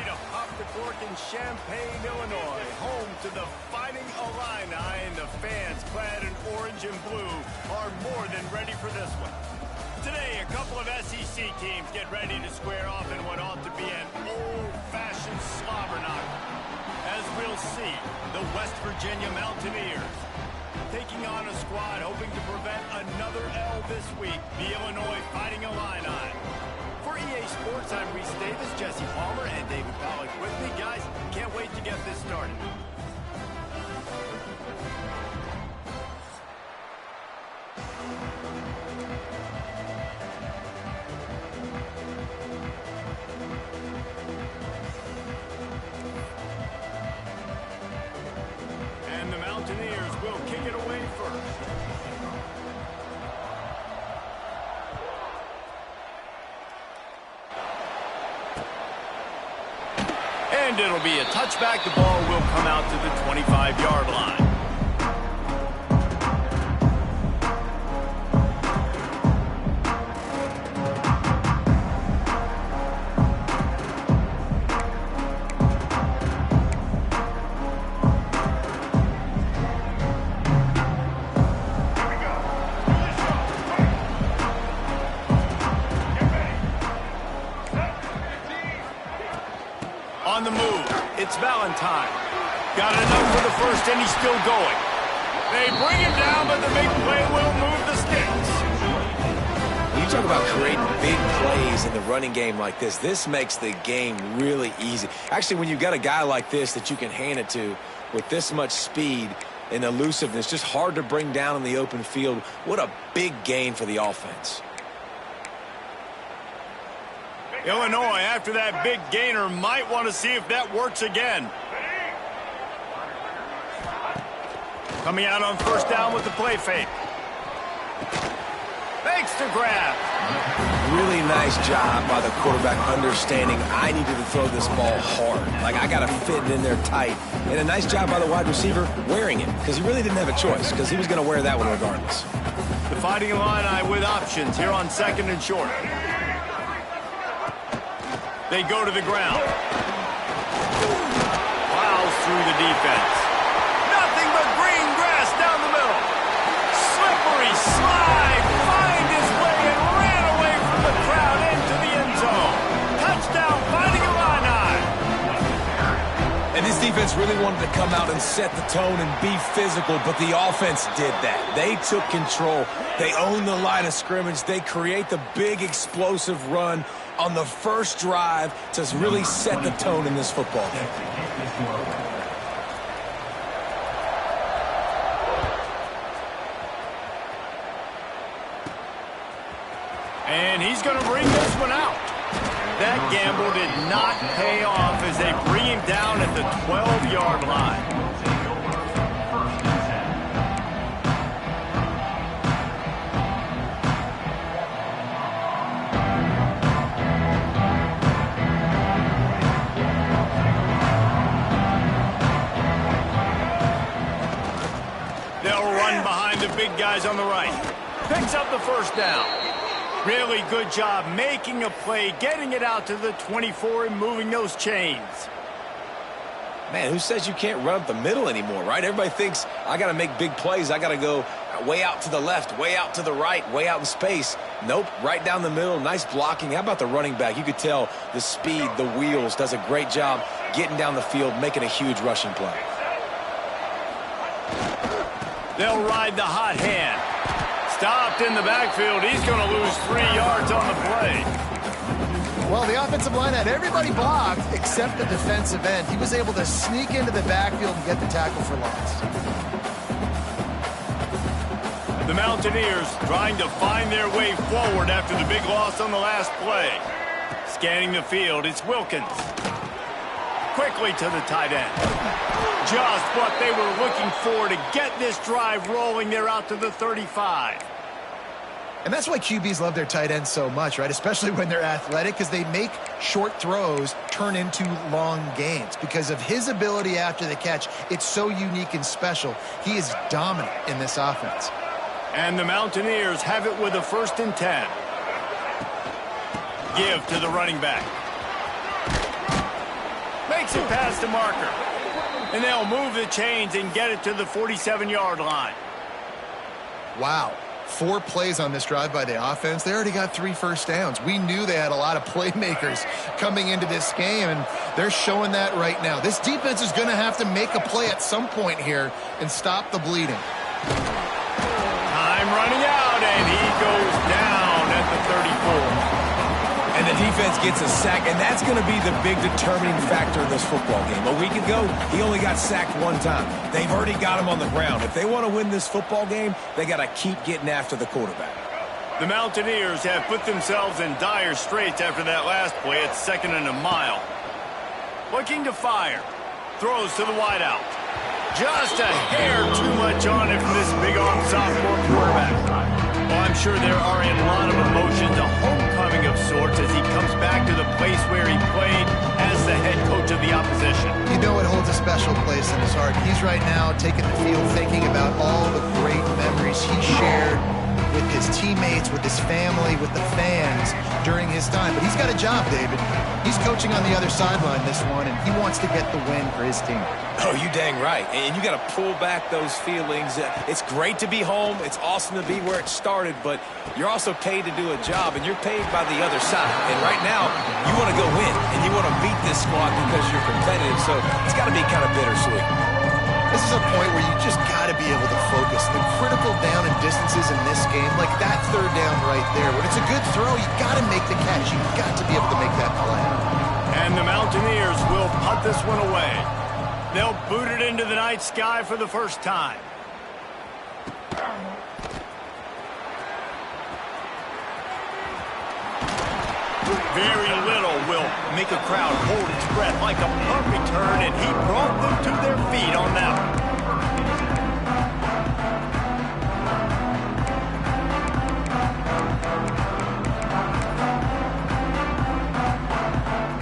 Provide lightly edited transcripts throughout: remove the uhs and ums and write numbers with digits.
ready to pop the cork in Champaign, Illinois, home to the Fighting Illini, and the fans clad in orange and blue are more than ready for this one. Today, a couple of SEC teams get ready to square off in what ought to be an old-fashioned slobber knocker. As we'll see, the West Virginia Mountaineers taking on a squad hoping to prevent another L this week, the Illinois Fighting Illini. For EA Sports, I'm Reese Davis, Jesse Palmer, and David Pollack with me. Guys, can't wait to get this started. And the Mountaineers will kick it away first. And it'll be a touchback. The ball will come out to the 25-yard line. On the move, it's Valentine. Got enough for the first, and he's still going. They bring him down, but the big play will move the sticks. When you talk about creating big plays in the running game like this makes the game really easy. Actually, when you've got a guy like this that you can hand it to with this much speed and elusiveness, just hard to bring down in the open field, what a big gain for the offense. Illinois, after that big gainer, might want to see if that works again. Coming out on first down with the play fake. Fakes to grab. Really nice job by the quarterback understanding I needed to throw this ball hard. Like, I got to fit it in there tight. And a nice job by the wide receiver wearing it, because he really didn't have a choice, because he was going to wear that one regardless. The Fighting Illini with options here on second and short. They go to the ground. Plows through the defense. Nothing but green grass down the middle. Slippery slide. Find his way and ran away from the crowd into the end zone. Touchdown, Fighting Illini. And this defense really wanted to come out and set the tone and be physical, but the offense did that. They took control. They owned the line of scrimmage. They create the big explosive run on the first drive to really set the tone in this football game. And he's going to bring this one out. That gamble did not pay off as they bring him down at the 12-yard line. Behind the big guys on the right. Picks up the first down. Really good job making a play, getting it out to the 24 and moving those chains. Man, who says you can't run up the middle anymore, right? Everybody thinks I got to make big plays. I got to go way out to the left, way out to the right, way out in space. Nope, right down the middle. Nice blocking. How about the running back? You could tell the speed, the wheels, does a great job getting down the field, making a huge rushing play. They'll ride the hot hand. Stopped in the backfield. He's going to lose 3 yards on the play. Well, the offensive line had everybody blocked except the defensive end. He was able to sneak into the backfield and get the tackle for loss. The Mountaineers trying to find their way forward after the big loss on the last play. Scanning the field, it's Wilkins. Quickly to the tight end. Just what they were looking for to get this drive rolling. They're out to the 35. And that's why QBs love their tight ends so much, right? Especially when they're athletic, because they make short throws turn into long gains. Because of his ability after the catch, it's so unique and special. He is dominant in this offense. And the Mountaineers have it with a 1st and 10. Give to the running back. Makes it past the marker. And they'll move the chains and get it to the 47-yard line. Wow. 4 plays on this drive by the offense. They already got 3 first downs. We knew they had a lot of playmakers coming into this game, and they're showing that right now. This defense is going to have to make a play at some point here and stop the bleeding. Time running out, and he goes down at the 34. And the defense gets a sack, and that's going to be the big determining factor in this football game. A week ago, he only got sacked 1 time. They've already got him on the ground. If they want to win this football game, they got to keep getting after the quarterback. The Mountaineers have put themselves in dire straits after that last play at 2nd and a mile. Looking to fire. Throws to the wideout. Just a hair too much on it from this big-armed sophomore quarterback. Well, I'm sure there are a lot of emotions, a homecoming of sorts, as he comes back to the place where he played as the head coach of the opposition. You know it holds a special place in his heart. He's right now taking the field thinking about all the great memories he shared with his teammates, with his family, with the fans during his time. But he's got a job, David. He's coaching on the other sideline this one, and he wants to get the win for his team. Oh, you dang right. And you got to pull back those feelings. It's great to be home. It's awesome to be where it started, but you're also paid to do a job, and you're paid by the other side. And right now, you want to go win, and you want to beat this squad because you're competitive, so it's got to be kind of bittersweet. This is a point where you just got to be able to focus. The critical down and distances in this game, like that 3rd down right there. When it's a good throw, you got to make the catch. You got to be able to make that play. And the Mountaineers will punt this one away. They'll boot it into the night sky for the first time. Very little will make a crowd hold its breath like a punt return, and he brought them to their feet on that one.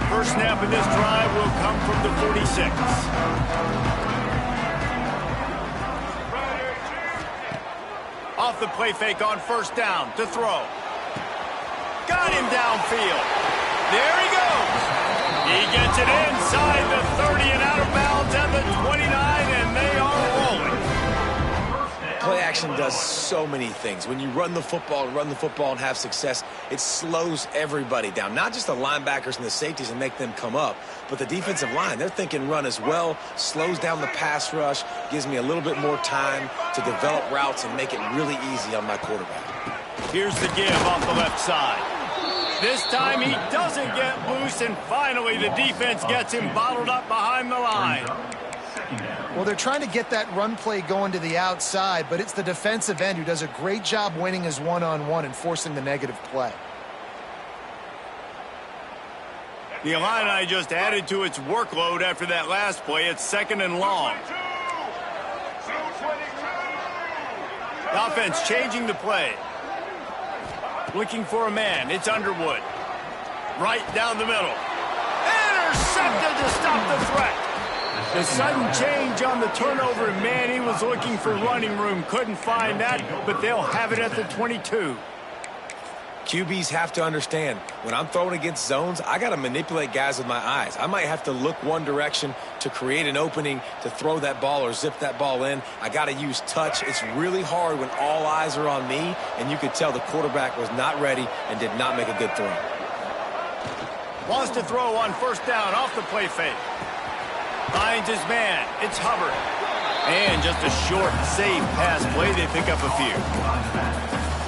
First snap of this drive will come from the 46. Off the play fake on 1st down to throw. Got him downfield. There he goes. He gets it inside the 30 and out of bounds at the 29, and they are rolling. Play action does so many things. When you run the football and have success, it slows everybody down. Not just the linebackers and the safeties and make them come up, but the defensive line. They're thinking run as well, slows down the pass rush, gives me a little bit more time to develop routes and make it really easy on my quarterback. Here's the give off the left side. This time he doesn't get loose, and finally the defense gets him bottled up behind the line. Well, they're trying to get that run play going to the outside, but it's the defensive end who does a great job winning his one-on-one and forcing the negative play. The Illini just added to its workload after that last play. It's 2nd and long. The offense changing the play. Looking for a man. It's Underwood. Right down the middle. Intercepted to stop the threat. The sudden change on the turnover, and man, he was looking for running room. Couldn't find that, but they'll have it at the 22. QBs have to understand, when I'm throwing against zones, I got to manipulate guys with my eyes. I might have to look one direction to create an opening to throw that ball or zip that ball in. I got to use touch. It's really hard when all eyes are on me, and you could tell the quarterback was not ready and did not make a good throw. Wants to throw on 1st down off the play fake. Finds his man. It's Hubbard. And just a short, safe pass play. They pick up a few.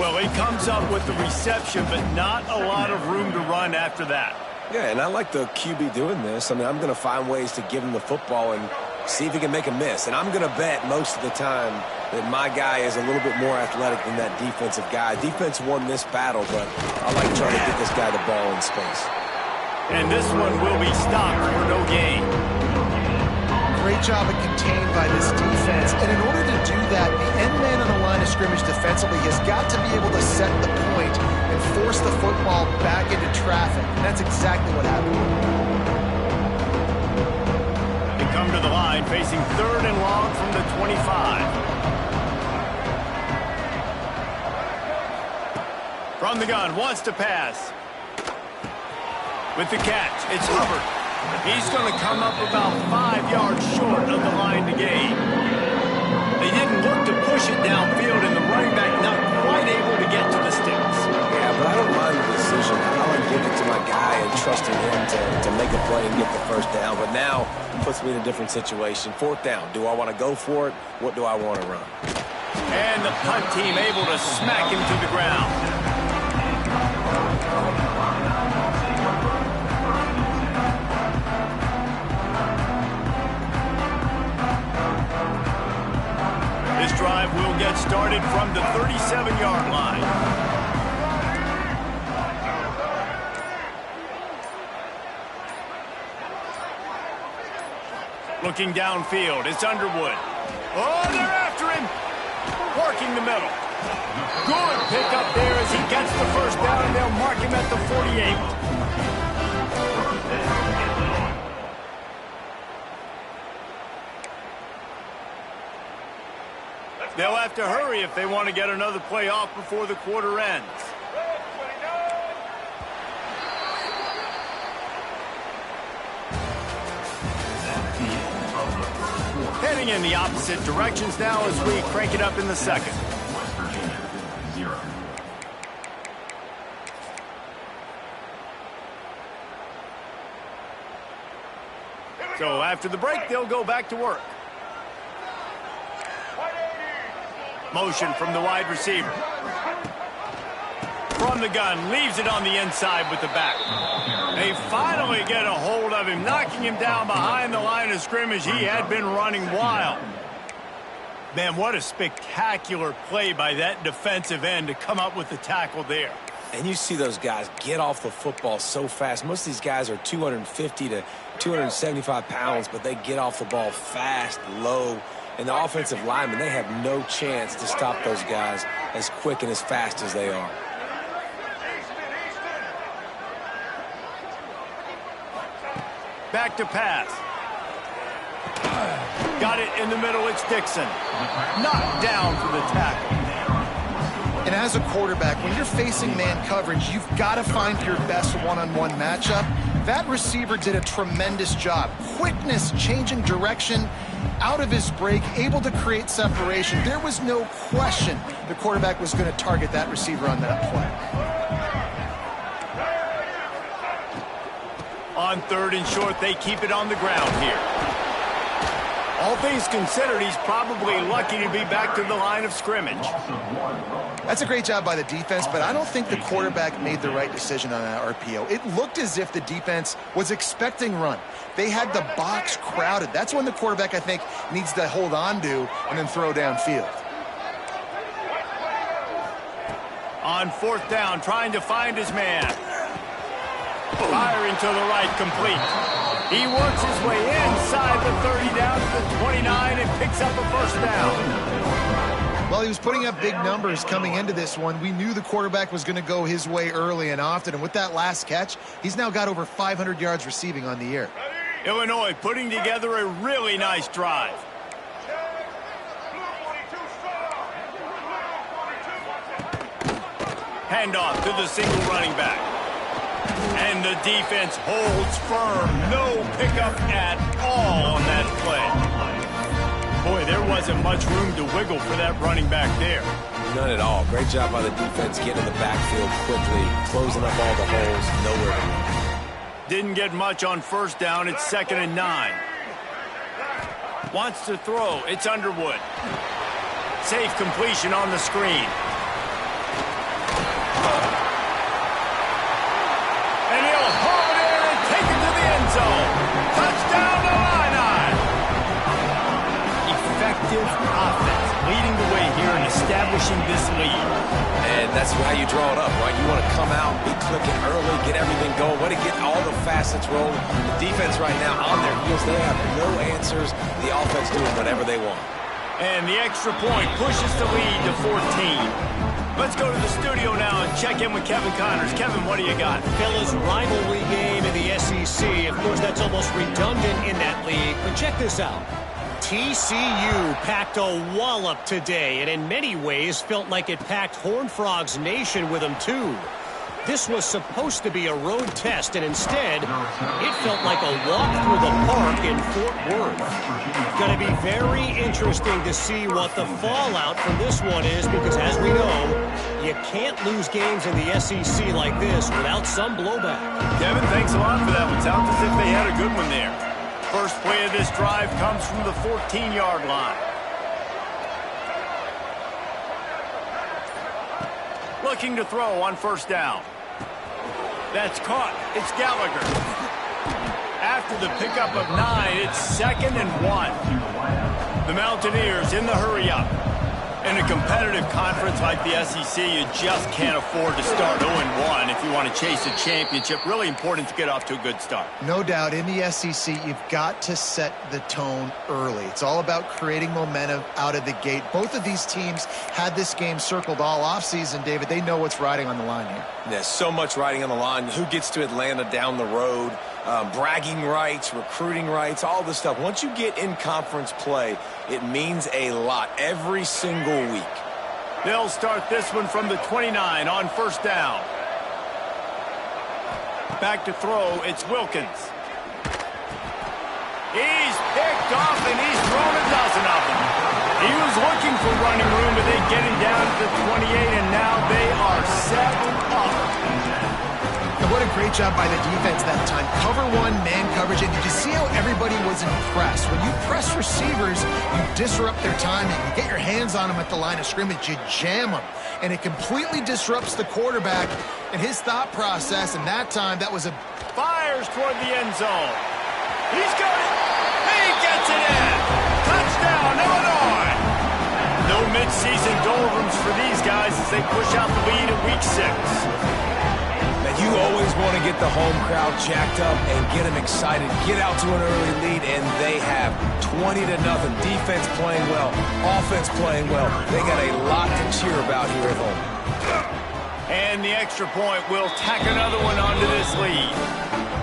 Well, he comes up with the reception, but not a lot of room to run after that. Yeah, and I like the QB doing this. I mean, I'm going to find ways to give him the football and see if he can make a miss. And I'm going to bet most of the time that my guy is a little bit more athletic than that defensive guy. Defense won this battle, but I like trying to get this guy the ball in space. And this one will be stopped for no gain. Great job of contained by this defense. And in order to do that, the end man on the line of scrimmage defensively has got to be able to set the point and force the football back into traffic. And that's exactly what happened. They come to the line facing 3rd and long from the 25. From the gun, wants to pass. With the catch, it's Hubbard. He's going to come up about 5 yards short of the line to gain. They didn't look to push it downfield, and the running back not quite able to get to the sticks. Yeah, but I don't mind the decision. I like giving it to my guy and trusting him to make a play and get the first down. But now it puts me in a different situation. 4th down. Do I want to go for it? What do I want to run? And the punt team able to smack him to the ground. This drive will get started from the 37-yard line. Looking downfield, it's Underwood. Oh, they're after him. Working the middle. Good pickup there as he gets the first down, and they'll mark him at the 48. They'll have to hurry if they want to get another play off before the quarter ends. Heading in the opposite directions now as we crank it up in the second. So after the break, they'll go back to work. Motion from the wide receiver. From the gun, leaves it on the inside with the back. They finally get a hold of him, knocking him down behind the line of scrimmage. He had been running wild. Man, what a spectacular play by that defensive end to come up with the tackle there. And you see those guys get off the football so fast. Most of these guys are 250 to 275 pounds, but they get off the ball fast, low. And the offensive linemen, they have no chance to stop those guys as quick and as fast as they are. Back to pass. Got it in the middle, it's Dixon. Knocked down for the tackle. And as a quarterback, when you're facing man coverage, you've got to find your best one-on-one matchup. That receiver did a tremendous job. Quickness, changing direction, out of his break, able to create separation. There was no question the quarterback was going to target that receiver on that play. On 3rd and short, they keep it on the ground here. All things considered, he's probably lucky to be back to the line of scrimmage. That's a great job by the defense, but I don't think the quarterback made the right decision on that RPO. It looked as if the defense was expecting run. They had the box crowded. That's when the quarterback, I think, needs to hold on to and then throw downfield. On 4th down, trying to find his man. Firing to the right, complete. He works his way inside the 30 down to the 29 and picks up a first down. Well, he was putting up big numbers coming into this one. We knew the quarterback was going to go his way early and often. And with that last catch, he's now got over 500 yards receiving on the year. Illinois putting together a really nice drive. Handoff to the single running back. And the defense holds firm. No pickup at all on that play. Boy, there wasn't much room to wiggle for that running back there. None at all. Great job by the defense getting in the backfield quickly, closing up all the holes, nowhere to run. Didn't get much on 1st down. It's 2nd and 9. Wants to throw. It's Underwood. Safe completion on the screen. And he'll haul it in and take it to the end zone. Touchdown, Illini! Effective offense, leading the way here and establishing this lead. And that's how you draw it up, right? You want to come out, be clicking early, get everything going, want to get all the facets rolling. The defense right now on their heels, they have no answers. The offense doing whatever they want. And the extra point pushes the lead to 14. Let's go to the studio now and check in with Kevin Connors. Kevin, what do you got? Fellas, rivalry game in the SEC. Of course, that's almost redundant in that league. But check this out. TCU packed a wallop today, and in many ways felt like it packed Horned Frogs Nation with them, too. This was supposed to be a road test, and instead, it felt like a walk through the park in Fort Worth. Going to be very interesting to see what the fallout from this one is, because as we know, you can't lose games in the SEC like this without some blowback. Kevin, thanks a lot for that one. Sounds as if they had a good one there. First play of this drive comes from the 14-yard line. Looking to throw on first down. That's caught. It's Gallagher. After the pickup of 9, it's 2nd and 1. The Mountaineers in the hurry-up. In a competitive conference like the SEC, you just can't afford to start 0-1 if you want to chase a championship. Really important to get off to a good start. No doubt, in the SEC, you've got to set the tone early. It's all about creating momentum out of the gate. Both of these teams had this game circled all offseason, David. They know what's riding on the line here. There's so much riding on the line. Who gets to Atlanta down the road? Bragging rights, recruiting rights, all this stuff. Once you get in conference play, it means a lot every single week. They'll start this one from the 29 on first down. Back to throw, it's Wilkins. He's picked off and he's thrown a dozen of them. He was looking for running room, but they get him down to the 28, and now they are set up. And what a great job by the defense that time. Cover one, man coverage. And did you see how everybody was impressed? When you press receivers, you disrupt their timing. You get your hands on them at the line of scrimmage. You jam them. And it completely disrupts the quarterback and his thought process. And that time, that was a... Fires toward the end zone. He's got it. He gets it in. Touchdown, Illinois. No midseason doldrums for these guys as they push out the lead in week 6. You always want to get the home crowd jacked up and get them excited, get out to an early lead, and they have 20-0. Defense playing well, offense playing well. They got a lot to cheer about here at home. And the extra point will tack another one onto this lead.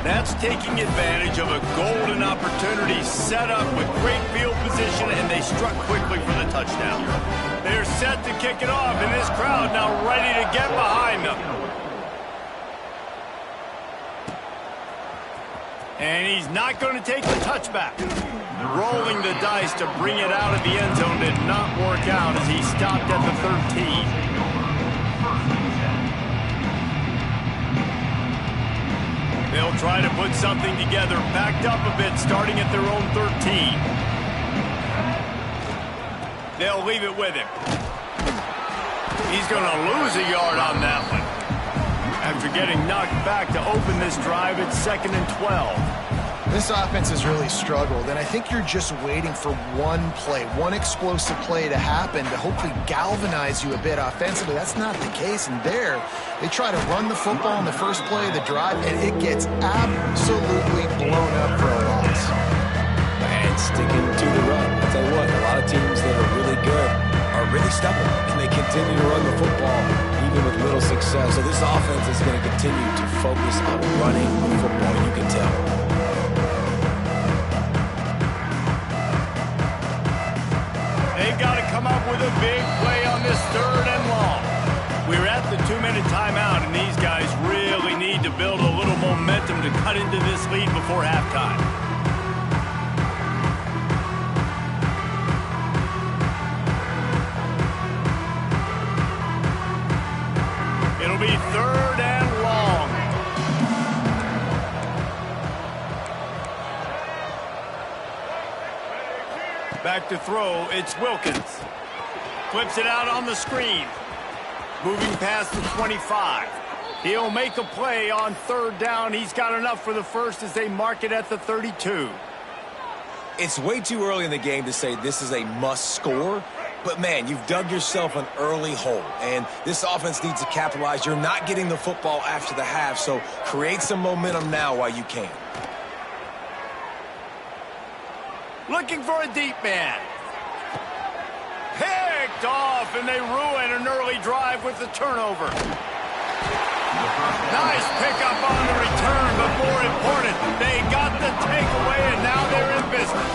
That's taking advantage of a golden opportunity set up with great field position, and they struck quickly for the touchdown. They're set to kick it off, and this crowd now ready to get behind them. And he's not going to take the touchback. Rolling the dice to bring it out of the end zone did not work out as he stopped at the 13. They'll try to put something together, backed up a bit, starting at their own 13. They'll leave it with him. He's going to lose a yard on that one. After getting knocked back to open this drive, it's 2nd and 12. This offense has really struggled, and I think you're just waiting for one play, one explosive play to happen to hopefully galvanize you a bit offensively. That's not the case, and there, they try to run the football in the first play of the drive, and it gets absolutely blown up for a loss. And sticking to the run. I'll tell you what, a lot of teams that are really good are really stubborn, and they continue to run the football even with little success. So this offense is going to continue to focus on running the football, you can tell. They've got to come up with a big play on this 3rd and long. We're at the 2-minute timeout, and these guys really need to build a little momentum to cut into this lead before halftime. It'll be 3rd and long. Back to throw, it's Wilkins. Flips it out on the screen. Moving past the 25. He'll make a play on 3rd down. He's got enough for the first as they mark it at the 32. It's way too early in the game to say this is a must score. But, man, you've dug yourself an early hole, and this offense needs to capitalize. You're not getting the football after the half, so create some momentum now while you can. Looking for a deep man. Picked off, and they ruin an early drive with the turnover. Nice pickup on the return, but more important, they got the takeaway, and now they're in business.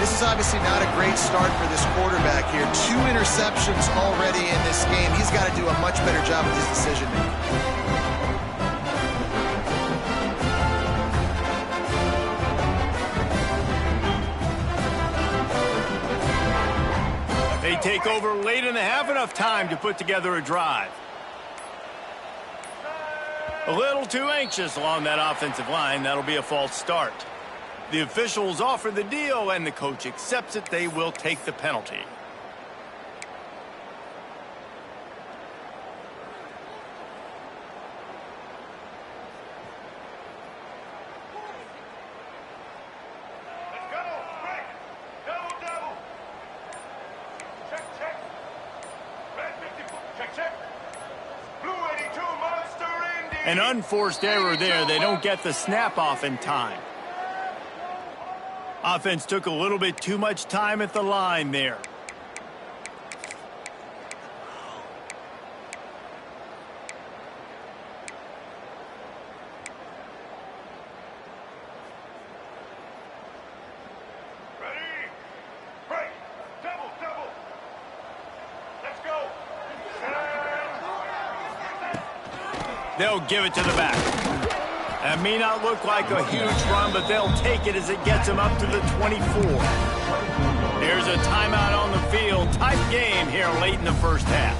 this is obviously not a great start for this quarterback here. 2 interceptions already in this game. He's got to do a much better job with his decision-making. They take over late in the half, enough time to put together a drive. A little too anxious along that offensive line. That'll be a false start. The officials offer the deal, and the coach accepts it. They will take the penalty. An unforced error there. They don't get the snap off in time. Offense took a little bit too much time at the line there. Ready? Break. Double, double. Let's go. They'll give it to the back. That may not look like a huge run, but they'll take it as it gets them up to the 24. There's a timeout on the field. Tight game here late in the first half.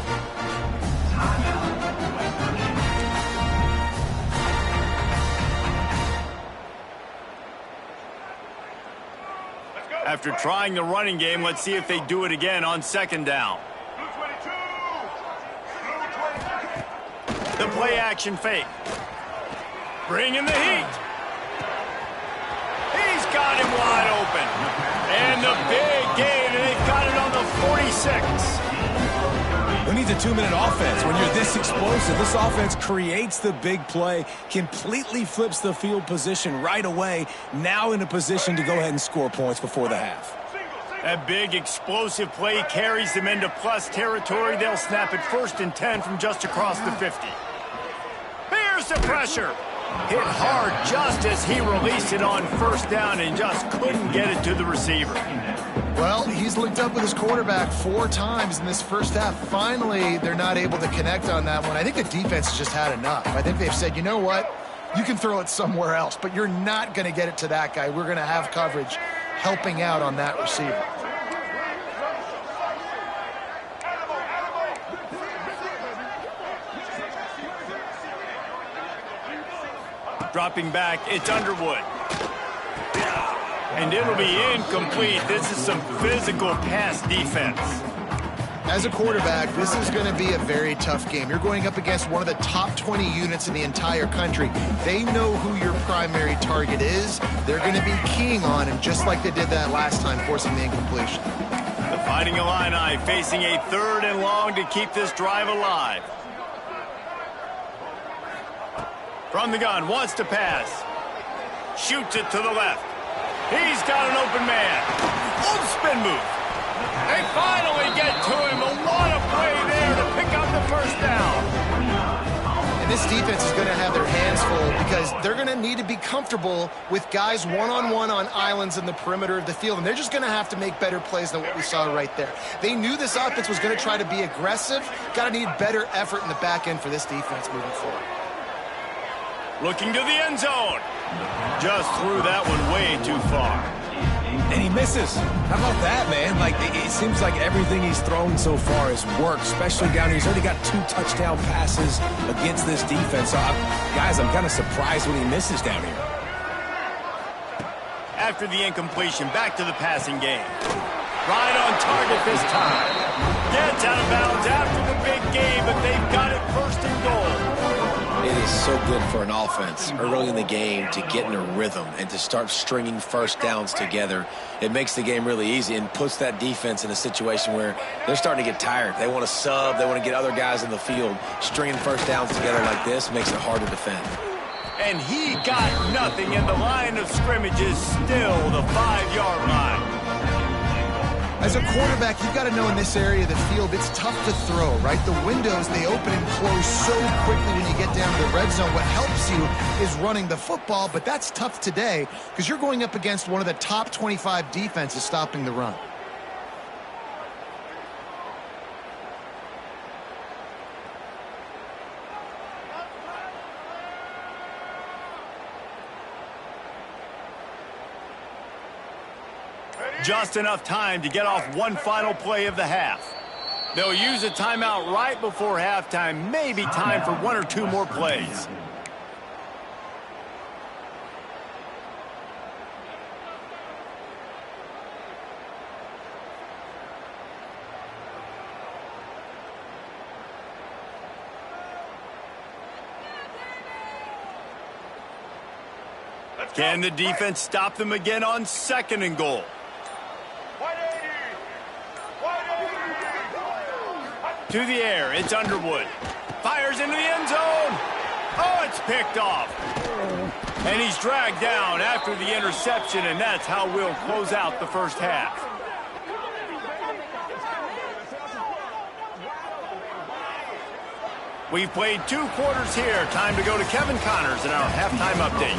After trying the running game, let's see if they do it again on second down. The play action fake. Bring in the heat. He's got him wide open. And the big gain, and they've got it on the 46. Who needs a 2-minute offense when you're this explosive? This offense creates the big play, completely flips the field position right away, now in a position to go ahead and score points before the half. That big explosive play carries them into plus territory. They'll snap it 1st and 10 from just across the 50. Here's the pressure. Hit hard just as he released it on 1st down and just couldn't get it to the receiver. Well, he's linked up with his quarterback 4 times in this first half. Finally, they're not able to connect on that one. I think the defense has just had enough. I think they've said, you know what? You can throw it somewhere else, but you're not going to get it to that guy. We're going to have coverage helping out on that receiver. Dropping back, it's Underwood. And it'll be incomplete. This is some physical pass defense. As a quarterback, this is going to be a very tough game. You're going up against one of the top 20 units in the entire country. They know who your primary target is. They're going to be keying on him, just like they did that last time, forcing the incompletion. The Fighting Illini facing a 3rd and long to keep this drive alive. From the gun, wants to pass. Shoots it to the left. He's got an open man. Oh, spin move. They finally get to him. But what a play there to pick up the 1st down. And this defense is going to have their hands full because they're going to need to be comfortable with guys one-on-one on islands in the perimeter of the field. And they're just going to have to make better plays than what we saw right there. They knew this offense was going to try to be aggressive. Got to need better effort in the back end for this defense moving forward. Looking to the end zone. Just threw that one way too far. And he misses. How about that, man? Like, it seems like everything he's thrown so far has worked, especially down here. He's already got 2 touchdown passes against this defense. So, guys, I'm kind of surprised when he misses down here. After the incompletion, back to the passing game. Right on target this time. Gets out of bounds after the big game, but they've got it 1st and goal. It is so good for an offense early in the game to get in a rhythm and to start stringing 1st downs together. It makes the game really easy and puts that defense in a situation where they're starting to get tired. They want to sub. They want to get other guys in the field. Stringing 1st downs together like this makes it hard to defend. And he got nothing, and the line of scrimmage is still the 5-yard line. As a quarterback, you've got to know in this area of the field, it's tough to throw, right? The windows, they open and close so quickly when you get down to the red zone. What helps you is running the football, but that's tough today because you're going up against one of the top 25 defenses stopping the run. Just enough time to get off one final play of the half. They'll use a timeout right before halftime. Maybe time for one or two more plays. Can the defense stop them again on 2nd and goal? To the air, it's Underwood. Fires into the end zone. Oh, it's picked off. And he's dragged down after the interception, and that's how we'll close out the first half. We've played 2 quarters here. Time to go to Kevin Connors in our halftime update.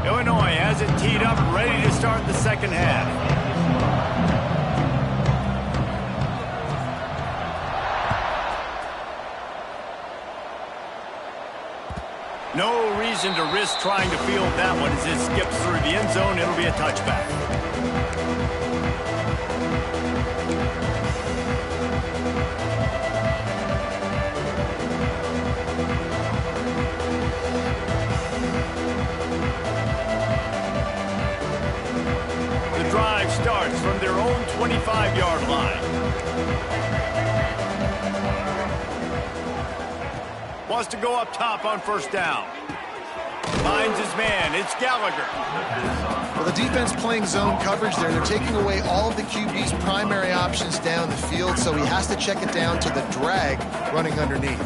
Illinois has it teed up, ready to start the second half. No reason to risk trying to field that one as it skips through the end zone. It'll be a touchback. Drive starts from their own 25-yard line. Wants to go up top on 1st down. Finds his man. It's Gallagher. Well, the defense playing zone coverage there. They're taking away all of the QB's primary options down the field, so he has to check it down to the drag running underneath.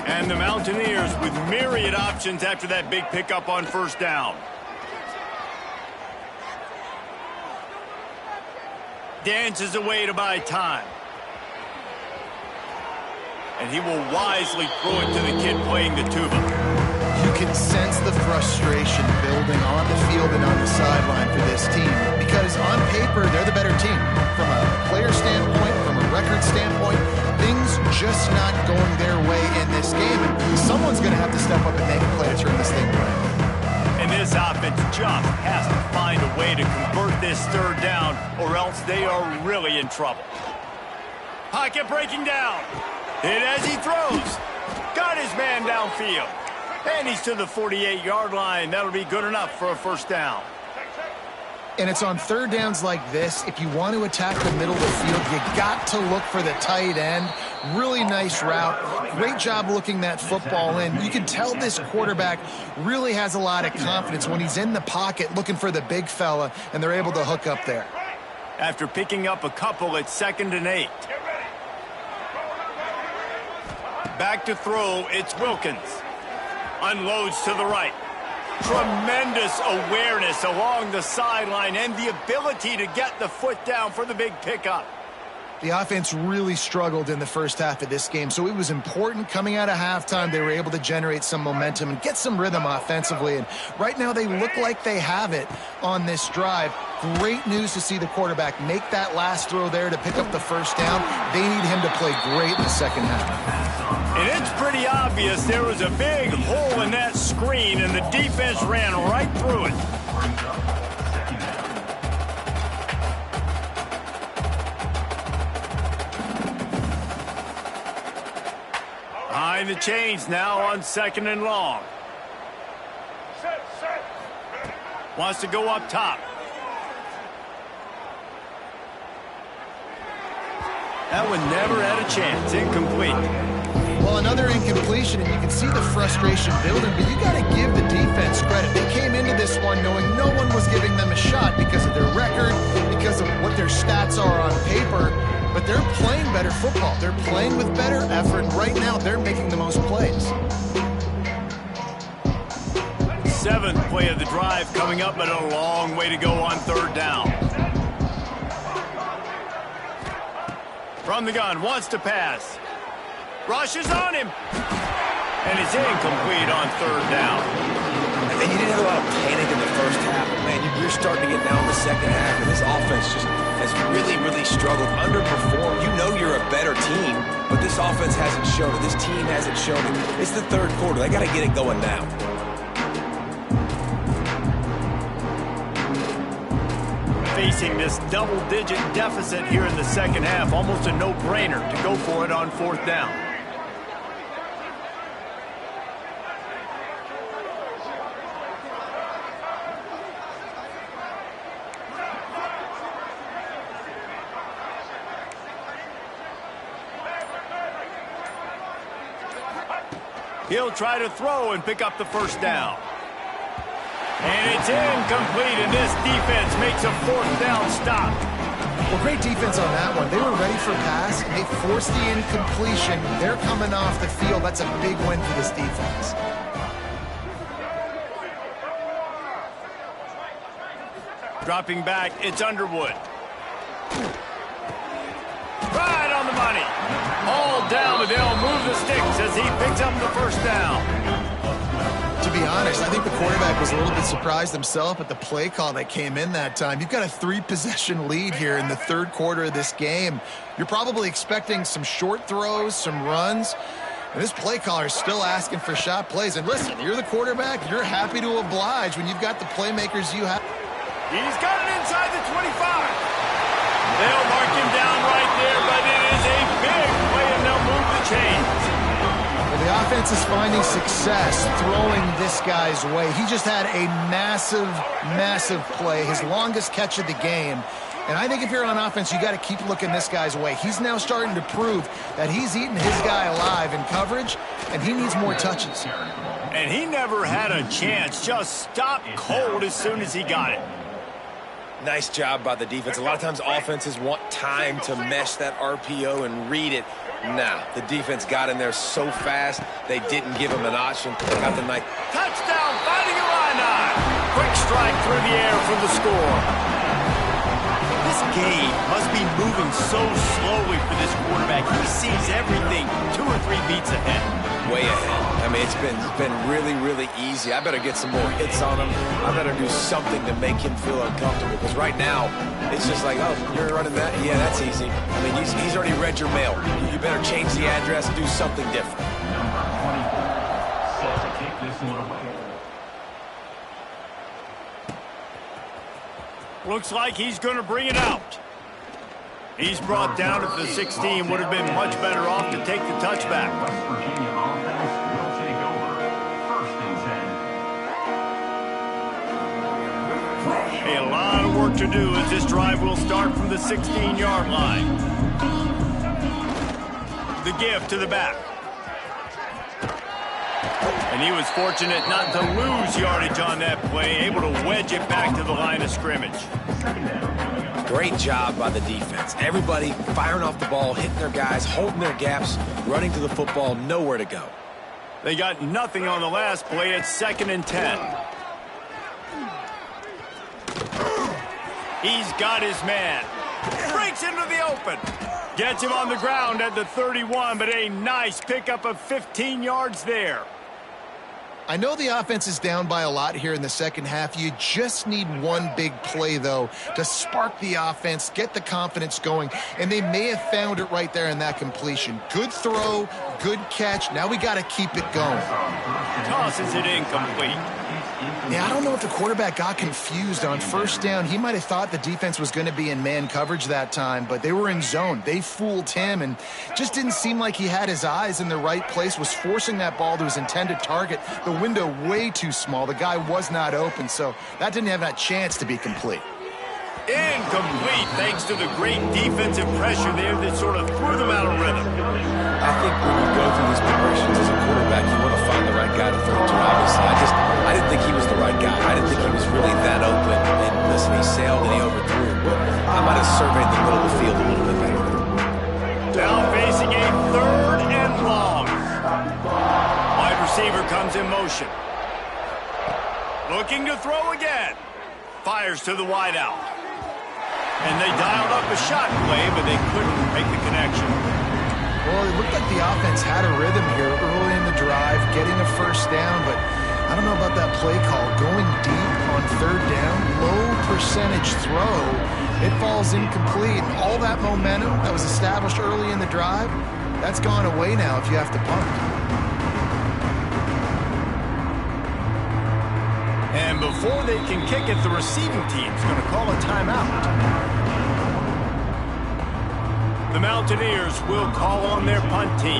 And the Mountaineers with myriad options after that big pickup on 1st down. Dances away to buy time. And he will wisely throw it to the kid playing the tuba. You can sense the frustration building on the field and on the sideline for this team because on paper, they're the better team. From a player standpoint, from a record standpoint, things just not going their way in this game. And someone's going to have to step up and make a play to turn this thing around. And this offense just has to find a way to convert this 3rd down, or else they are really in trouble. Pocket breaking down. Hit as he throws. Got his man downfield. And he's to the 48-yard line. That'll be good enough for a 1st down. And it's on 3rd downs like this. If you want to attack the middle of the field, you got to look for the tight end. Really nice route. Great job looking that football in. You can tell this quarterback really has a lot of confidence when he's in the pocket looking for the big fella, and they're able to hook up there. After picking up a couple at 2nd and 8. Back to throw, it's Wilkins. Unloads to the right. Tremendous awareness along the sideline and the ability to get the foot down for the big pickup. The offense really struggled in the first half of this game, so it was important coming out of halftime. They were able to generate some momentum and get some rhythm offensively, and right now they look like they have it on this drive. Great news to see the quarterback make that last throw there to pick up the 1st down. They need him to play great in the second half. And it's pretty obvious there was a big hole in that screen, and the defense ran right through it. Behind the chains now on 2nd and long. Wants to go up top. That one never had a chance. Incomplete. Well, another incompletion, and you can see the frustration building, but you got to give the defense credit. They came into this one knowing no one was giving them a shot because of their record, because of what their stats are on paper. But but they're playing better football. They're playing with better effort, and right now they're making the most plays. 7th play of the drive coming up, but a long way to go on 3rd down. From the gun, wants to pass. Rushes on him. And it's incomplete on 3rd down. And you didn't have a lot of panic in the first half. Man, you're starting to get down in the second half, and this offense just has really, really struggled, underperformed. You know you're a better team, but this offense hasn't shown it. This team hasn't shown it. It's the 3rd quarter. They got to get it going now. Facing this double-digit deficit here in the second half, almost a no-brainer to go for it on 4th down. He'll try to throw and pick up the 1st down. And it's incomplete, and this defense makes a 4th down stop. Well, great defense on that one. They were ready for pass, and they forced the incompletion. They're coming off the field. That's a big win for this defense. Dropping back, it's Underwood. Right on the money. All down, but they'll move the sticks as he picks up the 1st down. To be honest, I think the quarterback was a little bit surprised himself at the play call that came in that time. You've got a 3-possession lead here in the 3rd quarter of this game. You're probably expecting some short throws, some runs, and this play caller is still asking for shot plays. And listen, you're the quarterback. You're happy to oblige when you've got the playmakers you have. He's got it inside the 25. They'll mark him down right there, but it is a big play, and they'll move the chains. The offense is finding success throwing this guy's way. He just had a massive, massive play, his longest catch of the game. And I think if you're on offense, you got to keep looking this guy's way. He's now starting to prove that he's eating his guy alive in coverage, and he needs more touches. And he never had a chance, just stopped cold as soon as he got it. Nice job by the defense. A lot of times offenses want time to mesh that RPO and read it. Nah, the defense got in there so fast, they didn't give him an option. Got the night. Touchdown, Fighting Illini. Quick strike through the air for the score. This game must be moving so slowly for this quarterback. He sees everything 2 or 3 beats ahead. Way ahead. I mean, it's been really, really easy. I better get some more hits on him. I better do something to make him feel uncomfortable. Because right now, it's just like, oh, you're running that? Yeah, that's easy. I mean, he's already read your mail. You better change the address, do something different. Looks like he's going to bring it out. He's brought down at the 16. Would have been much better off to take the touchback. A lot of work to do as this drive will start from the 16-yard line. The give to the back. And he was fortunate not to lose yardage on that play, able to wedge it back to the line of scrimmage. Great job by the defense. Everybody firing off the ball, hitting their guys, holding their gaps, running to the football, nowhere to go. They got nothing on the last play. It's 2nd and 10. He's got his man. Breaks into the open. Gets him on the ground at the 31, but a nice pickup of 15 yards there. I know the offense is down by a lot here in the second half. You just need one big play, though, to spark the offense, get the confidence going, and they may have found it right there in that completion. Good throw, good catch. Now we got to keep it going. Tosses it incomplete. Yeah, I don't know if the quarterback got confused on 1st down. He might have thought the defense was going to be in man coverage that time, but they were in zone. They fooled him and just didn't seem like he had his eyes in the right place, was forcing that ball to his intended target. The window way too small. The guy was not open, so that didn't have that chance to be complete. Incomplete, thanks to the great defensive pressure there that sort of threw them out of rhythm. I think when you go through these progressions as a quarterback, you want to find the right guy to throw to, obviously. I didn't think he was the right guy. I didn't think he was really that open. And listen, he sailed and he overthrew, but I might have surveyed the middle of the field a little bit better. motion. Looking to throw again. Fires to the wideout. And they dialed up a shot play, but they couldn't make the connection. Well, it looked like the offense had a rhythm here early in the drive, getting a first down, but I don't know about that play call. Going deep on third down, low percentage throw, it falls incomplete. And all that momentum that was established early in the drive, that's gone away now if you have to punt. And before they can kick it, the receiving team's going to call a timeout. The Mountaineers will call on their punt team.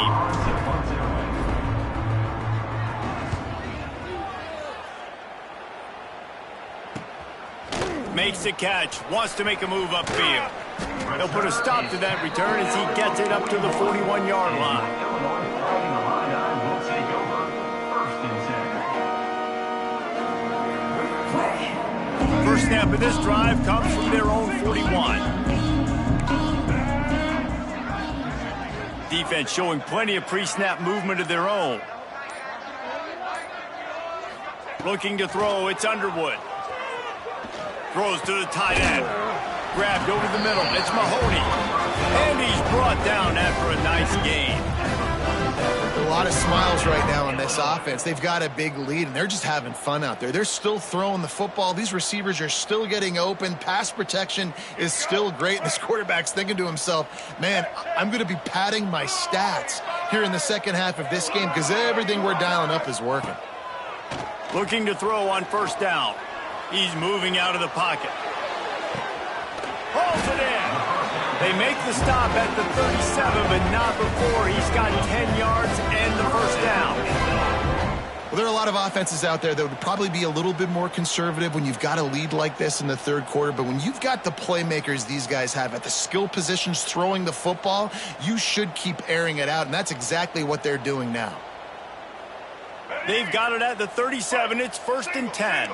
Makes the catch, wants to make a move upfield. They'll put a stop to that return as he gets it up to the 41-yard line. First snap of this drive comes from their own 41. Defense showing plenty of pre-snap movement of their own. Looking to throw, it's Underwood. Throws to the tight end. Grabbed over the middle, it's Mahoney. And he's brought down after a nice gain. A lot of smiles right now on this offense. They've got a big lead, and they're just having fun out there. They're still throwing the football. These receivers are still getting open. Pass protection is still great. This quarterback's thinking to himself, man, I'm going to be padding my stats here in the second half of this game because everything we're dialing up is working. Looking to throw on first down. He's moving out of the pocket. Hauls it in. They make the stop at the 37, but not before he's got 10 yards and the first down. Well, there are a lot of offenses out there that would probably be a little bit more conservative when you've got a lead like this in the third quarter, but when you've got the playmakers these guys have at the skill positions throwing the football, you should keep airing it out, and that's exactly what they're doing now. They've got it at the 37. It's 1st and 10.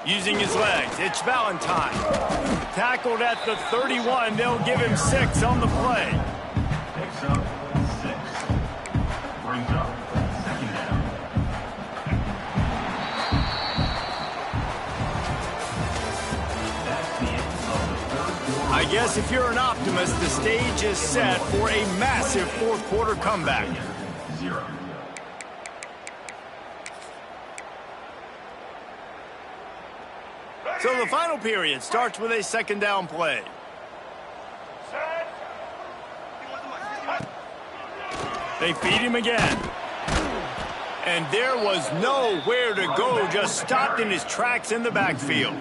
Using his legs, it's Valentine. Tackled at the 31. They'll give him 6 on the play. Picks up 6. Brings up second down. That's the end of the third quarter. I guess if you're an optimist, the stage is set for a massive fourth quarter comeback. 0. So the final period starts with a second down play. They feed him again. And there was nowhere to go, just stopped in his tracks in the backfield.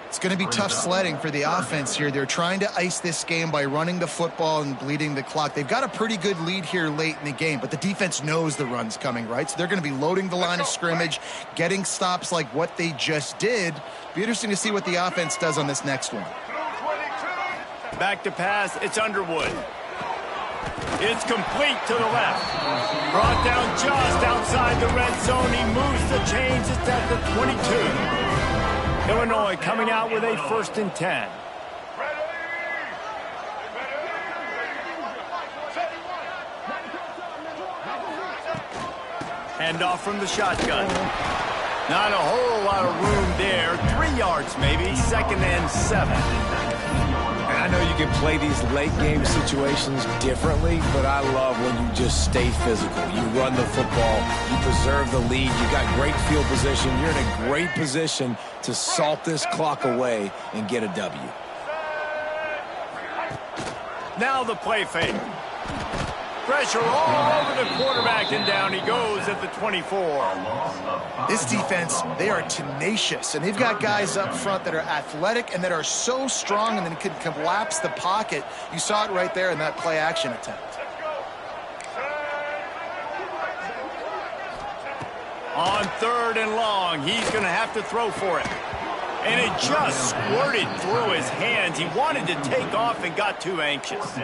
It's going to be tough sledding for the offense here. They're trying to ice this game by running the football and bleeding the clock. They've got a pretty good lead here late in the game, but the defense knows the run's coming, right? So they're going to be loading the line of scrimmage, getting stops like what they just did. Be interesting to see what the offense does on this next one. Back to pass, it's Underwood. It's complete to the left. Brought down just outside the red zone. He moves the chains. It's at the 22. Illinois coming out with a 1st and 10. Handoff from the shotgun. Not a whole lot of room there. 3 yards maybe. 2nd and 7. And I know you can play these late game situations differently, but I love when you just stay physical. You run the football, you preserve the lead, you got great field position, you're in a great position to salt this clock away and get a W. Now the play fake. Pressure all over the quarterback, and down he goes at the 24. This defense, they are tenacious, and they've got guys up front that are athletic and that are so strong and then can collapse the pocket. You saw it right there in that play action attempt. On 3rd and long, he's going to have to throw for it. And it just squirted through his hands. He wanted to take off and got too anxious.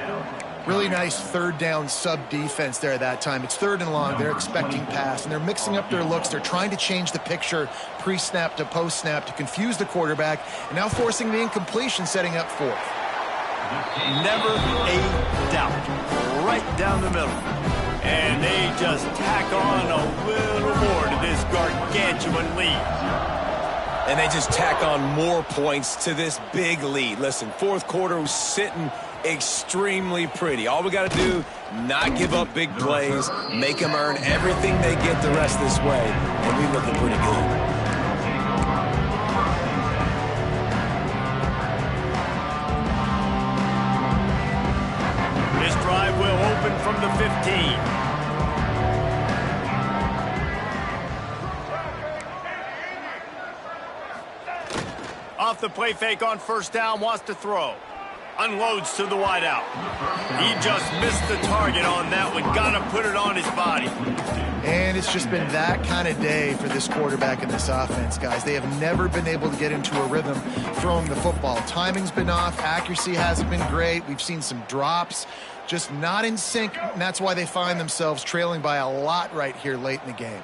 Really nice 3rd down sub defense there that time. It's 3rd and long. They're expecting pass, and they're mixing up their looks. They're trying to change the picture pre-snap to post-snap to confuse the quarterback, and now forcing the incompletion, setting up 4th. Never a doubt. Right down the middle. And they just tack on a little more to this gargantuan lead. And they just tack on more points to this big lead. Listen, fourth quarter was sitting extremely pretty. All we got to do, not give up big plays, make them earn everything they get the rest of this way, and we looking pretty good. This drive will open from the 15. Off the play fake on first down, wants to throw. Unloads to the wideout. He just missed the target on that one. Got to put it on his body. And it's just been that kind of day for this quarterback and this offense, guys. They have never been able to get into a rhythm throwing the football. Timing's been off. Accuracy hasn't been great. We've seen some drops. Just not in sync, and that's why they find themselves trailing by a lot right here late in the game.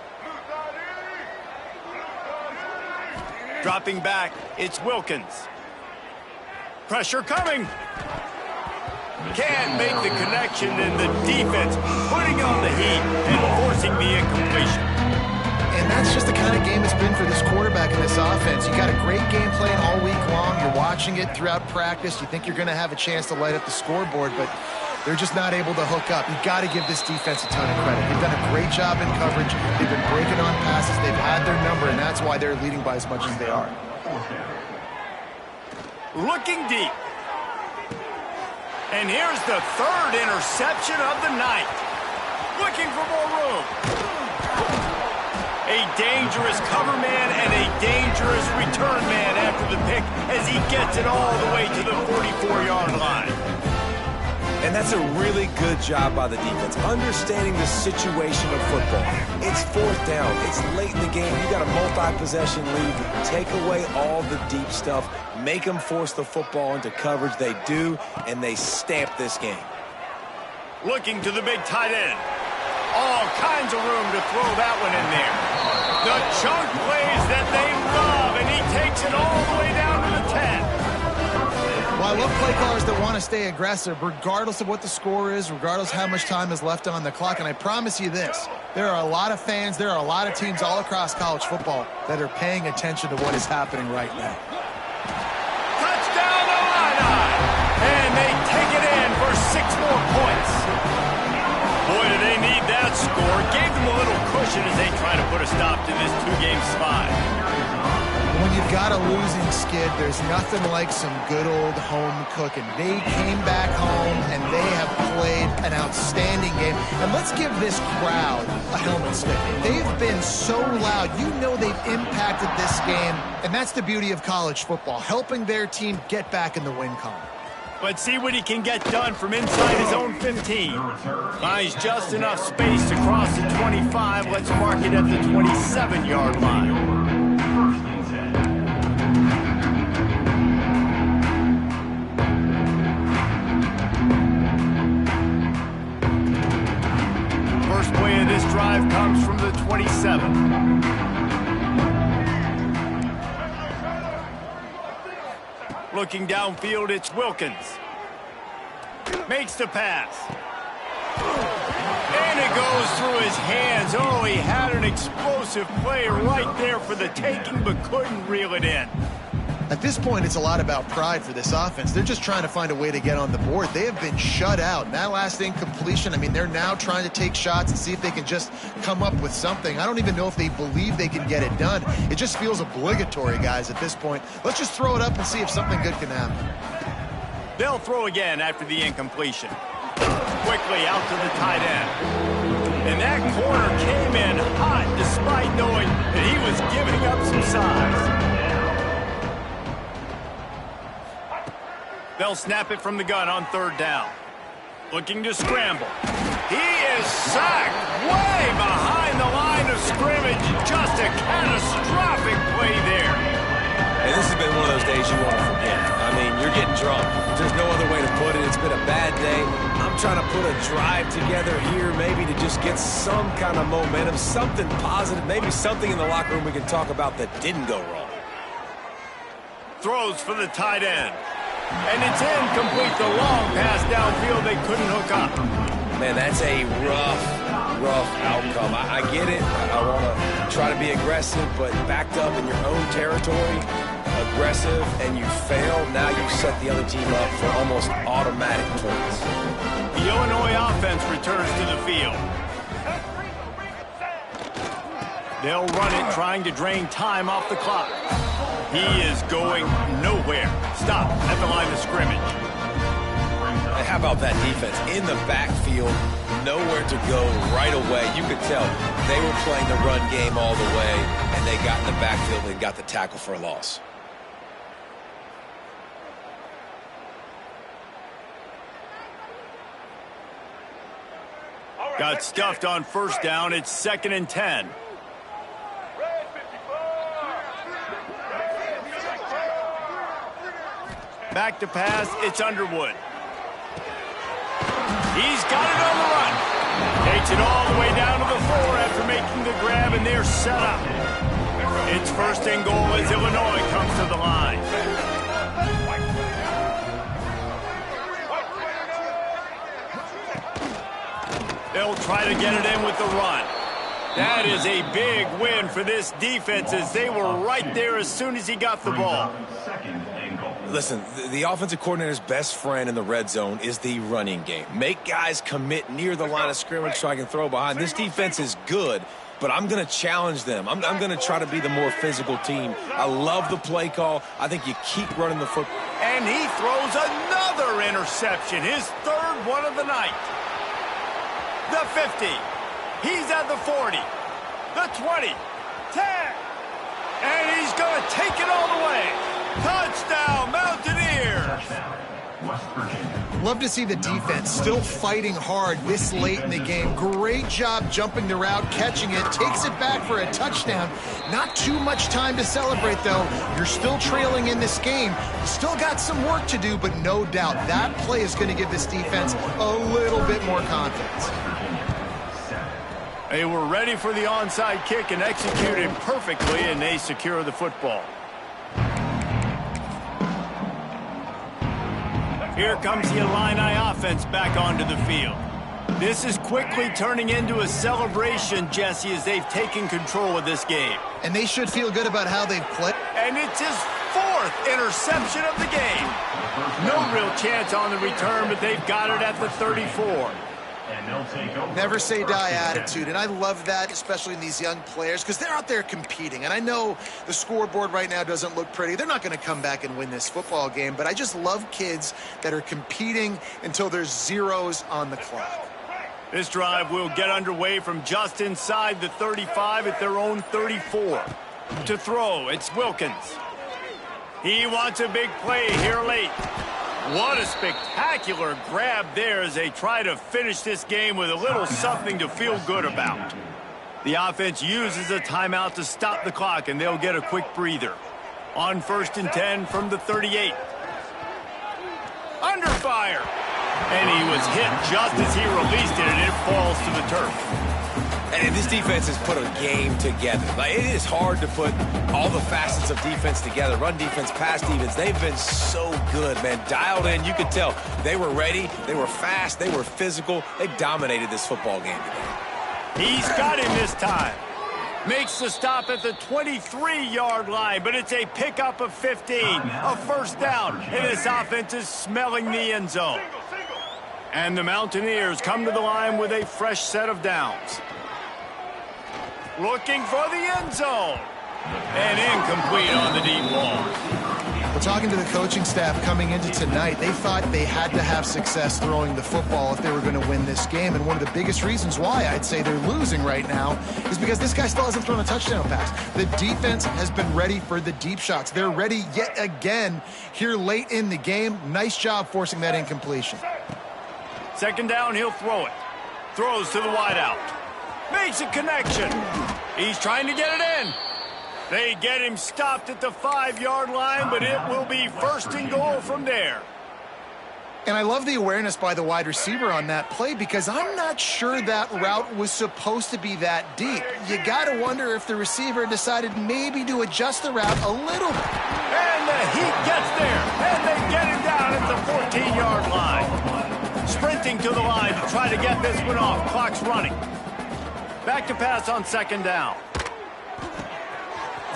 Dropping back, it's Wilkins. Pressure coming. Can't make the connection, and the defense putting on the heat and forcing the incompletion. And that's just the kind of game it's been for this quarterback and this offense. You got a great game plan all week long. You're watching it throughout practice. You think you're going to have a chance to light up the scoreboard, but they're just not able to hook up. You've got to give this defense a ton of credit. They've done a great job in coverage. They've been breaking on passes. They've had their number, and that's why they're leading by as much as they are. Looking deep. And here's the third interception of the night. Looking for more room. A dangerous cover man and a dangerous return man after the pick as he gets it all the way to the 44-yard line. And that's a really good job by the defense, understanding the situation of football. It's fourth down. It's late in the game. You got a multi-possession lead. Take away all the deep stuff. Make them force the football into coverage. They do, and they stamp this game. Looking to the big tight end. All kinds of room to throw that one in there. The chunk plays that they love, and he takes it all the way down to the 10. Well, I love play callers that want to stay aggressive, regardless of what the score is, regardless how much time is left on the clock. And I promise you this, there are a lot of fans, there are a lot of teams all across college football that are paying attention to what is happening right now. Touchdown, Illini! And they take it in for 6 more points. Boy, do they need that score. Gave them a little cushion as they try to put a stop to this 2-game spy. When you've got a losing skid, there's nothing like some good old home cooking. They came back home, and they have played an outstanding game. And let's give this crowd a helmet stick. They've been so loud. You know they've impacted this game, and that's the beauty of college football, helping their team get back in the win column. Let's see what he can get done from inside his own 15. Finds just enough space to cross the 25. Let's mark it at the 27-yard line. First play of this drive comes from the 27. Looking downfield, it's Wilkins. Makes the pass. And it goes through his hands. Oh, he had an explosive play right there for the taking, but couldn't reel it in. At this point, it's a lot about pride for this offense. They're just trying to find a way to get on the board. They have been shut out. And that last incompletion, I mean, they're now trying to take shots and see if they can just come up with something. I don't even know if they believe they can get it done. It just feels obligatory, guys, at this point. Let's just throw it up and see if something good can happen. They'll throw again after the incompletion. Quickly out to the tight end. And that corner came in hot despite knowing that he was giving up some size. They'll snap it from the gun on third down. Looking to scramble. He is sacked way behind the line of scrimmage. Just a catastrophic play there. And this has been one of those days you want to forget. I mean, you're getting drunk. There's no other way to put it. It's been a bad day. I'm trying to put a drive together here maybe to just get some kind of momentum, something positive, maybe something in the locker room we can talk about that didn't go wrong. Throws for the tight end. And it's incomplete. The long pass downfield they couldn't hook up. Man, that's a rough outcome. I get it. I want to try to be aggressive, but backed up in your own territory, aggressive, and you fail, now you set the other team up for almost automatic points. The Illinois offense returns to the field. They'll run it, trying to drain time off the clock. He is going nowhere. Stop at the line of scrimmage. How about that defense? In the backfield, nowhere to go right away. You could tell they were playing the run game all the way, and they got in the backfield and got the tackle for a loss. Got stuffed on first down. It's 2nd and 10. Back to pass, it's Underwood. He's got it on the run. Takes it all the way down to the 4 after making the grab, and they're set up. It's 1st and goal as Illinois comes to the line. They'll try to get it in with the run. That is a big win for this defense as they were right there as soon as he got the ball. Listen, the offensive coordinator's best friend in the red zone is the running game. Make guys commit near the line of scrimmage so I can throw behind. This defense is good, but I'm going to challenge them. I'm going to try to be the more physical team. I love the play call. I think you keep running the football. And he throws another interception, his 3rd one of the night. The 50. He's at the 40. The 20. 10. And he's going to take it all the way. Touchdown, Mountaineers! West Virginia. Love to see the defense still fighting hard this late in the game. Great job jumping the route, catching it, takes it back for a touchdown. Not too much time to celebrate, though. You're still trailing in this game. You still got some work to do, but no doubt that play is going to give this defense a little bit more confidence. They were ready for the onside kick and executed perfectly, and they secure the football. Here comes the Illini offense back onto the field. This is quickly turning into a celebration, Jesse, as they've taken control of this game. And they should feel good about how they've played. And it's his 4th interception of the game. No real chance on the return, but they've got it at the 34. And they'll take over. Never say die attitude, and I love that, especially in these young players, because they're out there competing. And I know the scoreboard right now doesn't look pretty. They're not going to come back and win this football game, but I just love kids that are competing until there's zeros on the clock. This drive will get underway from just inside the 35 at their own 34. To throw, it's Wilkins. He wants a big play here late. What a spectacular grab there as they try to finish this game with a little something to feel good about. The offense uses a timeout to stop the clock, and they'll get a quick breather. On 1st and 10 from the 38. Under fire. And he was hit just as he released it, and it falls to the turf. And this defense has put a game together. Like, it is hard to put all the facets of defense together. Run defense, pass defense. They've been so good, man. Dialed in. You could tell they were ready. They were fast. They were physical. They dominated this football game today. He's got him this time. Makes the stop at the 23-yard line, but it's a pickup of 15. A 1st down, and this offense is smelling the end zone. And the Mountaineers come to the line with a fresh set of downs. Looking for the end zone. And incomplete on the deep ball. Well, talking to the coaching staff coming into tonight, they thought they had to have success throwing the football if they were going to win this game. And one of the biggest reasons why I'd say they're losing right now is because this guy still hasn't thrown a touchdown pass. The defense has been ready for the deep shots. They're ready yet again here late in the game. Nice job forcing that incompletion. 2nd down, he'll throw it. Throws to the wideout. Makes a connection. He's trying to get it in. They get him stopped at the 5-yard line, but it will be 1st and goal from there. And I love the awareness by the wide receiver on that play because I'm not sure that route was supposed to be that deep. You got to wonder if the receiver decided maybe to adjust the route a little bit. And the Heat gets there, and they get him down at the 14-yard line. Sprinting to the line to try to get this one off. Clock's running. Back to pass on second down.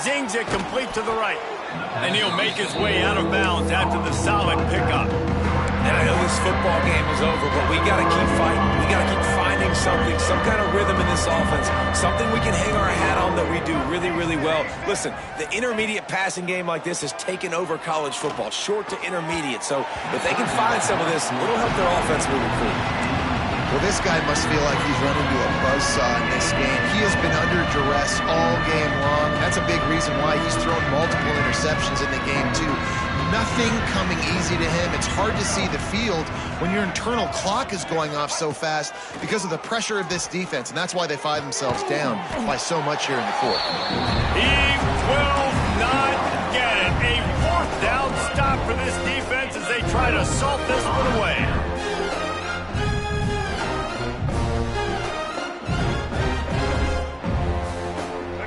Zings it complete to the right. And he'll make his way out of bounds after the solid pickup. And I know this football game is over, but we got to keep fighting. We got to keep finding something, some kind of rhythm in this offense, something we can hang our hat on that we do really, really well. Listen, the intermediate passing game like this has taken over college football, short to intermediate. So if they can find some of this, it'll help their offense moving forward. Well, this guy must feel like he's run into a buzzsaw in this game. He has been under duress all game long. That's a big reason why he's thrown multiple interceptions in the game, too. Nothing coming easy to him. It's hard to see the field when your internal clock is going off so fast because of the pressure of this defense, and that's why they find themselves down by so much here in the fourth. He will not get it. A fourth down stop for this defense as they try to salt this one away.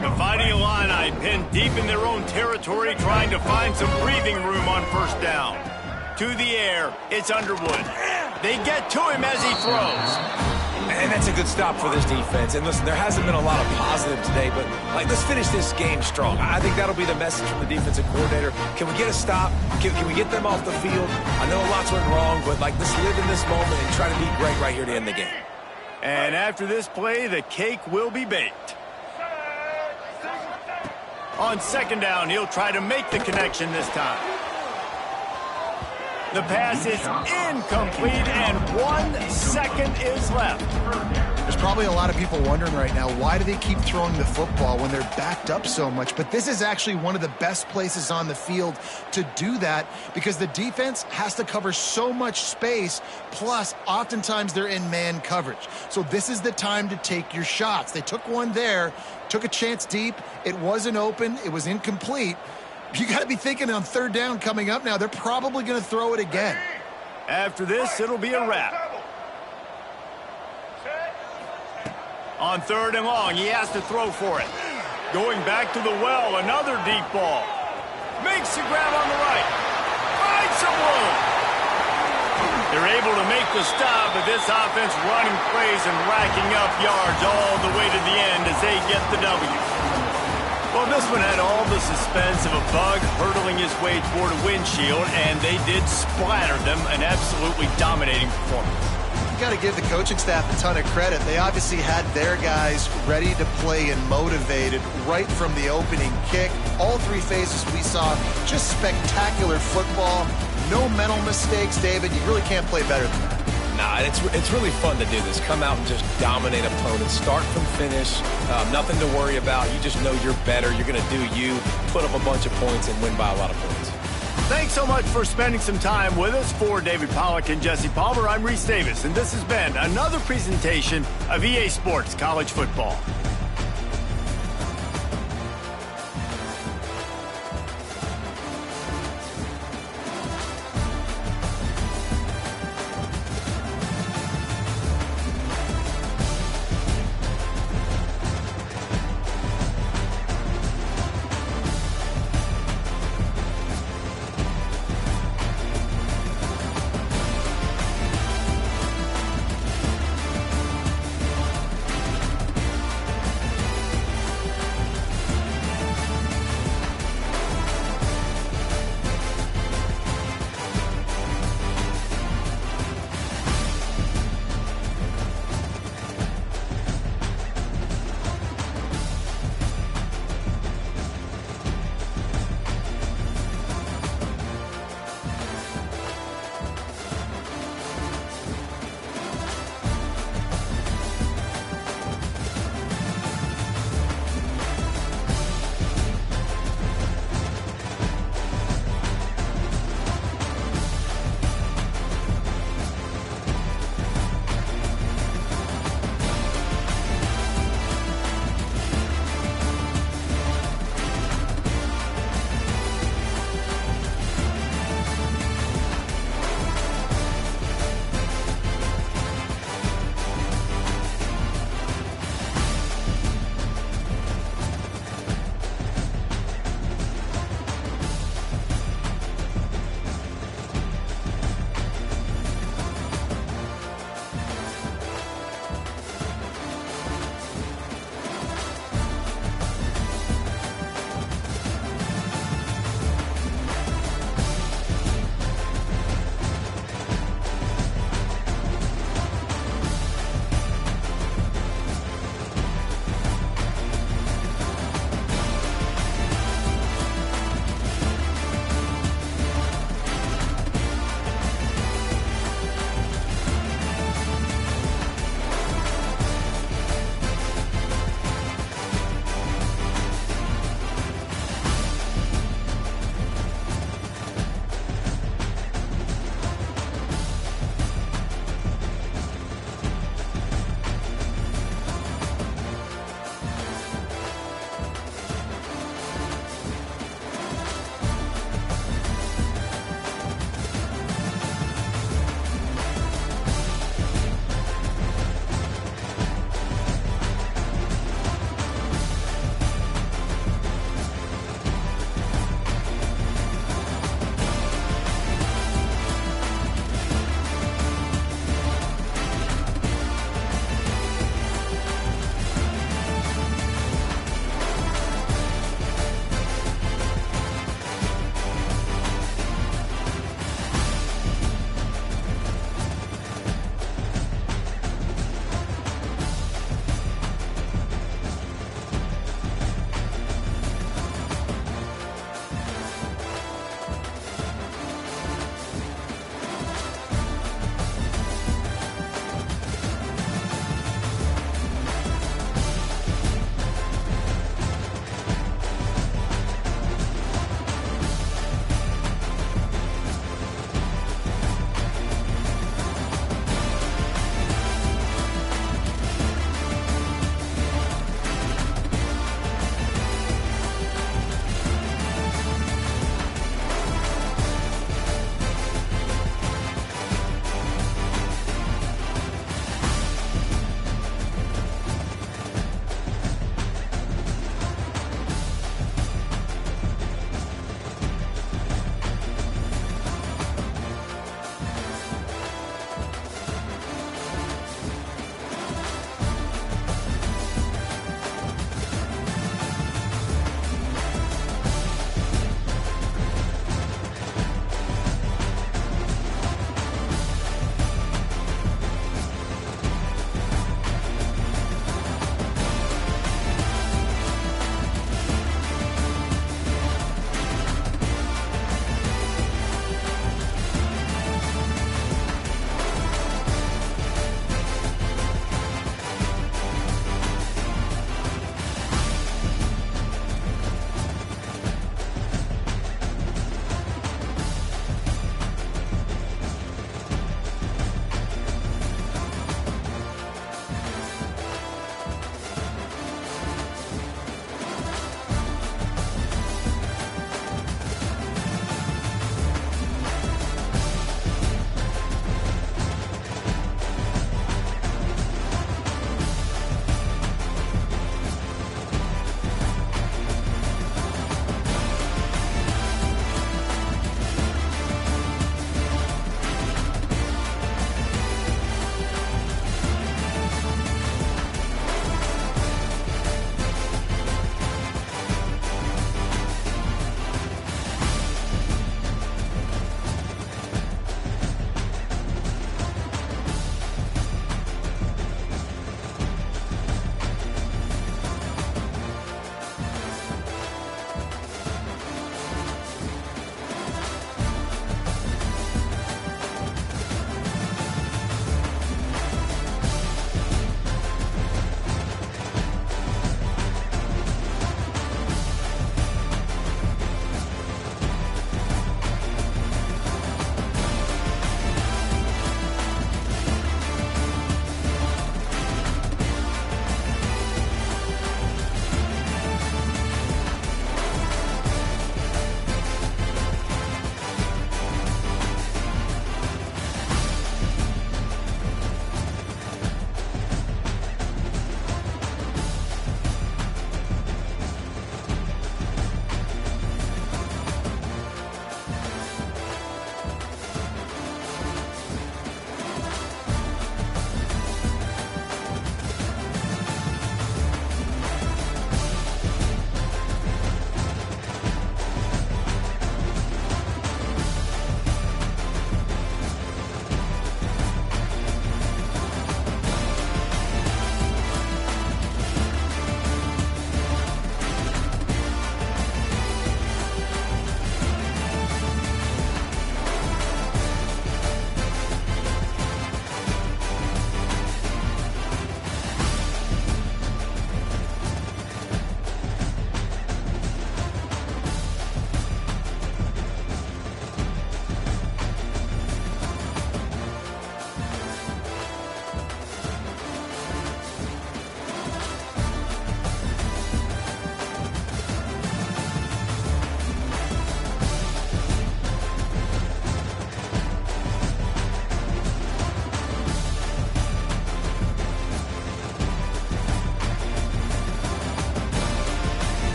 The Fighting Illini pinned deep in their own territory, trying to find some breathing room on first down. To the air, it's Underwood. They get to him as he throws. And that's a good stop for this defense. And listen, there hasn't been a lot of positive today, but let's finish this game strong. I think that'll be the message from the defensive coordinator. Can we get a stop? Can we get them off the field? I know lots went wrong, but let's live in this moment and try to be great right here to end the game. And after this play, the cake will be baked. On second down, he'll try to make the connection this time. The pass is incomplete, and 1 second is left. There's probably a lot of people wondering right now, why do they keep throwing the football when they're backed up so much? But this is actually one of the best places on the field to do that because the defense has to cover so much space, plus oftentimes they're in man coverage. So this is the time to take your shots. They took one there, took a chance deep. It wasn't open. It was incomplete. You got to be thinking on third down coming up now, they're probably going to throw it again. After this, it'll be a wrap. On third and long, he has to throw for it. Going back to the well, another deep ball. Makes the grab on the right. Finds some room. They're able to make the stop, but this offense running plays and racking up yards all the way to the end as they get the W. Well, this one had all the suspense of a bug hurtling his way toward a windshield, and they did splatter them, an absolutely dominating performance. You got to give the coaching staff a ton of credit. They obviously had their guys ready to play and motivated right from the opening kick. All three phases we saw, just spectacular football. No mental mistakes, David. You really can't play better than that. Nah, it's really fun to do this. Come out and just dominate opponents. Start from finish. Nothing to worry about. You just know you're better. You're going to do you, put up a bunch of points, and win by a lot of points. Thanks so much for spending some time with us. For David Pollack and Jesse Palmer, I'm Reese Davis, and this has been another presentation of EA Sports College Football.